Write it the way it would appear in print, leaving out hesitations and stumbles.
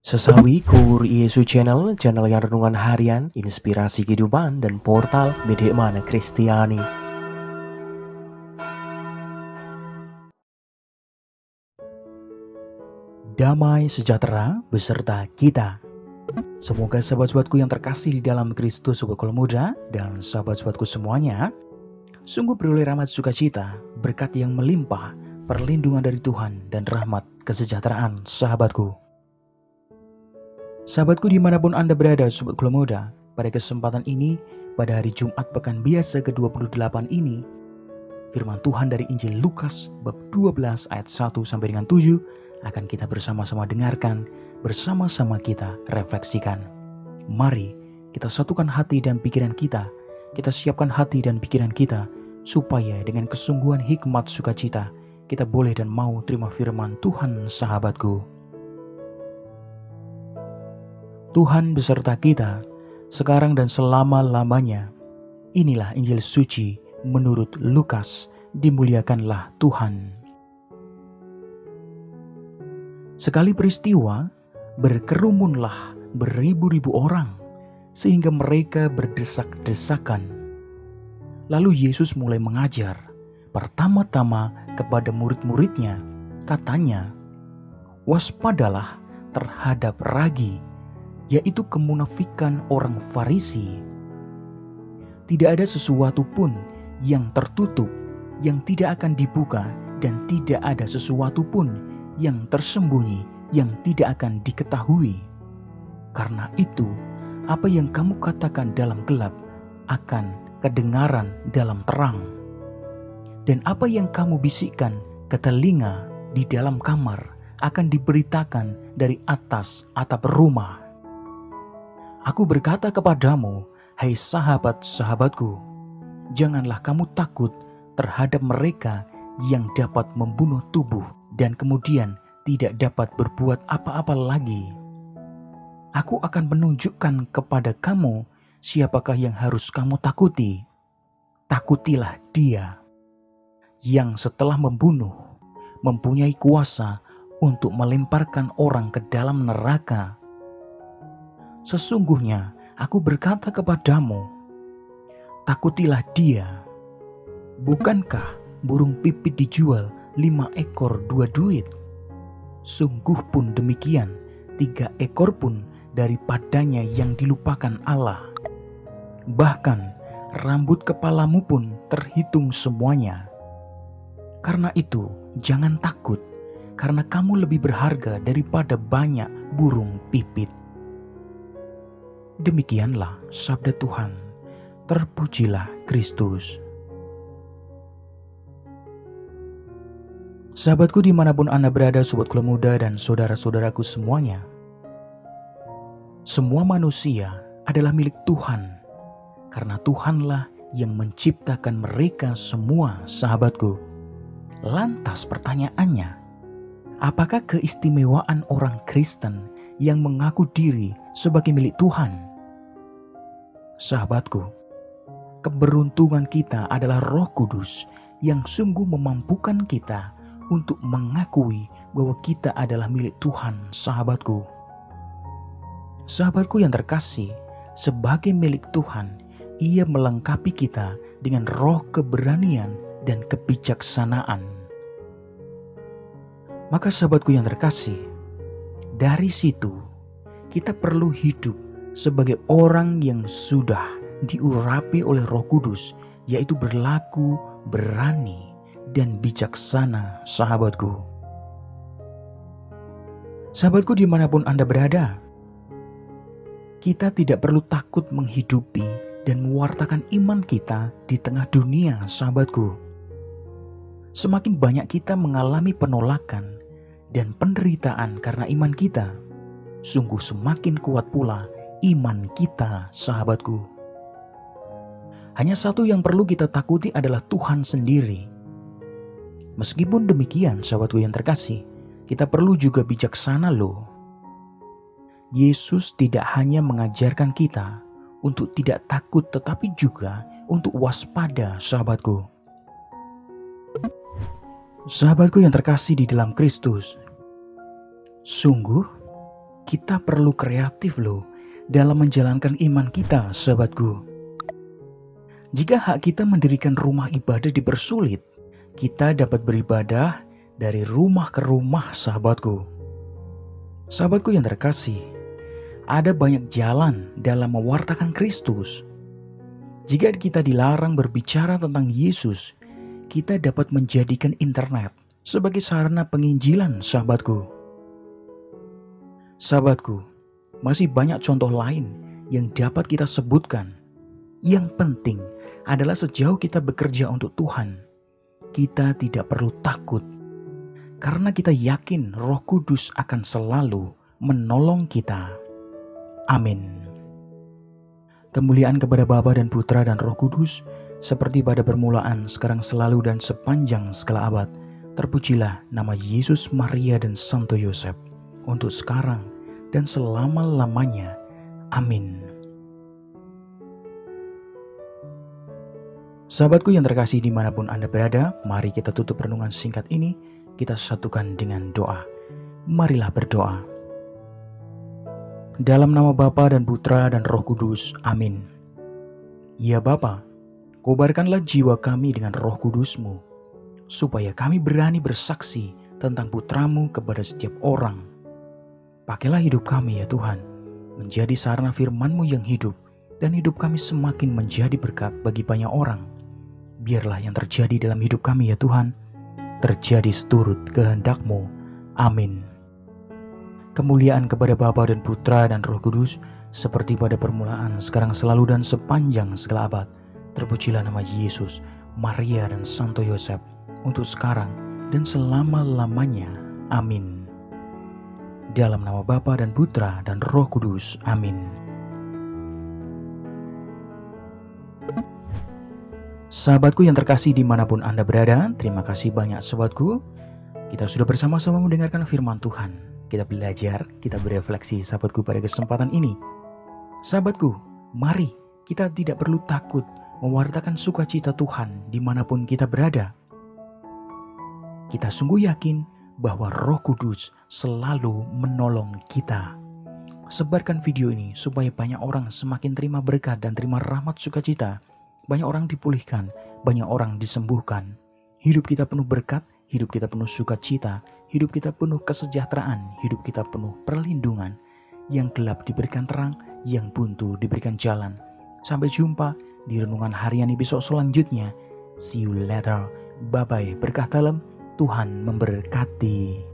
Sesawi Kur Yesu Channel yang renungan harian, inspirasi kehidupan, dan portal Media Mana Kristiani. Damai sejahtera beserta kita. Semoga sahabat-sahabatku yang terkasih di dalam Kristus, Sobat Muda, dan sahabat-sahabatku semuanya, sungguh beroleh rahmat sukacita, berkat yang melimpah, perlindungan dari Tuhan, dan rahmat kesejahteraan sahabatku. Sahabatku dimanapun Anda berada, Sobat Muda, pada kesempatan ini, pada hari Jumat Pekan Biasa ke-28 ini, firman Tuhan dari Injil Lukas bab 12 ayat 1 sampai dengan 7 akan kita bersama-sama dengarkan, bersama-sama kita refleksikan. Mari kita satukan hati dan pikiran kita siapkan hati dan pikiran kita, supaya dengan kesungguhan hikmat sukacita, kita boleh dan mau terima firman Tuhan sahabatku. Tuhan beserta kita, sekarang dan selama-lamanya. Inilah Injil suci menurut Lukas, dimuliakanlah Tuhan. Sekali peristiwa, berkerumunlah beribu-ribu orang, sehingga mereka berdesak-desakan. Lalu Yesus mulai mengajar, pertama-tama kepada murid-muridnya, katanya, "Waspadalah terhadap ragi, yaitu kemunafikan orang Farisi. Tidak ada sesuatu pun yang tertutup yang tidak akan dibuka, dan tidak ada sesuatu pun yang tersembunyi yang tidak akan diketahui. Karena itu, apa yang kamu katakan dalam gelap akan kedengaran dalam terang, dan apa yang kamu bisikkan ke telinga di dalam kamar akan diberitakan dari atas atap rumah. Aku berkata kepadamu, hai sahabat-sahabatku, janganlah kamu takut terhadap mereka yang dapat membunuh tubuh dan kemudian tidak dapat berbuat apa-apa lagi. Aku akan menunjukkan kepada kamu siapakah yang harus kamu takuti. Takutilah Dia yang setelah membunuh mempunyai kuasa untuk melemparkan orang ke dalam neraka. Sesungguhnya aku berkata kepadamu, takutilah Dia. Bukankah burung pipit dijual 5 ekor 2 duit? Sungguh pun demikian, 3 ekor pun daripadanya yang dilupakan Allah. Bahkan rambut kepalamu pun terhitung semuanya. Karena itu jangan takut, karena kamu lebih berharga daripada banyak burung pipit." Demikianlah sabda Tuhan. Terpujilah Kristus. Sahabatku dimanapun Anda berada, Sobat Muda dan saudara-saudaraku semuanya, semua manusia adalah milik Tuhan, karena Tuhanlah yang menciptakan mereka semua, sahabatku. Lantas pertanyaannya, apakah keistimewaan orang Kristen yang mengaku diri sebagai milik Tuhan? Sahabatku, keberuntungan kita adalah Roh Kudus yang sungguh memampukan kita untuk mengakui bahwa kita adalah milik Tuhan, sahabatku. Sahabatku yang terkasih, sebagai milik Tuhan, Ia melengkapi kita dengan roh keberanian dan kebijaksanaan. Maka sahabatku yang terkasih, dari situ kita perlu hidup sebagai orang yang sudah diurapi oleh Roh Kudus, yaitu berlaku berani dan bijaksana, sahabatku. Sahabatku dimanapun Anda berada, kita tidak perlu takut menghidupi dan mewartakan iman kita di tengah dunia, sahabatku. Semakin banyak kita mengalami penolakan dan penderitaan karena iman kita, sungguh semakin kuat pula iman kita, sahabatku. Hanya satu yang perlu kita takuti adalah Tuhan sendiri. Meskipun demikian, sahabatku yang terkasih, kita perlu juga bijaksana loh. Yesus tidak hanya mengajarkan kita untuk tidak takut, tetapi juga untuk waspada, sahabatku. Sahabatku yang terkasih di dalam Kristus, sungguh kita perlu kreatif loh dalam menjalankan iman kita, sahabatku. Jika hak kita mendirikan rumah ibadah dipersulit, kita dapat beribadah dari rumah ke rumah, sahabatku. Sahabatku yang terkasih, ada banyak jalan dalam mewartakan Kristus. Jika kita dilarang berbicara tentang Yesus, kita dapat menjadikan internet sebagai sarana penginjilan, sahabatku. Sahabatku, masih banyak contoh lain yang dapat kita sebutkan. Yang penting adalah sejauh kita bekerja untuk Tuhan, kita tidak perlu takut. Karena kita yakin Roh Kudus akan selalu menolong kita. Amin. Kemuliaan kepada Bapa dan Putra dan Roh Kudus, seperti pada permulaan, sekarang, selalu, dan sepanjang segala abad. Terpujilah nama Yesus, Maria, dan Santo Yosef, untuk sekarang dan selama-lamanya. Amin. Sahabatku yang terkasih dimanapun Anda berada, mari kita tutup renungan singkat ini. Kita satukan dengan doa. Marilah berdoa. Dalam nama Bapa dan Putra dan Roh Kudus. Amin. Ya Bapa, kobarkanlah jiwa kami dengan Roh Kudus-Mu, supaya kami berani bersaksi tentang Putra-Mu kepada setiap orang. Pakailah hidup kami ya Tuhan, menjadi sarana firman-Mu yang hidup, dan hidup kami semakin menjadi berkat bagi banyak orang. Biarlah yang terjadi dalam hidup kami ya Tuhan, terjadi seturut kehendak-Mu. Amin. Kemuliaan kepada Bapa dan Putra dan Roh Kudus, seperti pada permulaan, sekarang, selalu, dan sepanjang segala abad. Terpujilah nama Yesus, Maria, dan Santo Yosef, untuk sekarang dan selama-lamanya. Amin. Dalam nama Bapa dan Putra dan Roh Kudus. Amin. Sahabatku yang terkasih dimanapun Anda berada, terima kasih banyak sahabatku. Kita sudah bersama-sama mendengarkan firman Tuhan. Kita belajar, kita berefleksi sahabatku pada kesempatan ini. Sahabatku, mari kita tidak perlu takut mewartakan sukacita Tuhan dimanapun kita berada. Kita sungguh yakin bahwa Roh Kudus selalu menolong kita. Sebarkan video ini supaya banyak orang semakin terima berkat dan terima rahmat sukacita. Banyak orang dipulihkan, banyak orang disembuhkan. Hidup kita penuh berkat, hidup kita penuh sukacita, hidup kita penuh kesejahteraan, hidup kita penuh perlindungan. Yang gelap diberikan terang, yang buntu diberikan jalan. Sampai jumpa di renungan harian besok selanjutnya. See you later. Bye-bye. Berkah dalam, Tuhan memberkati.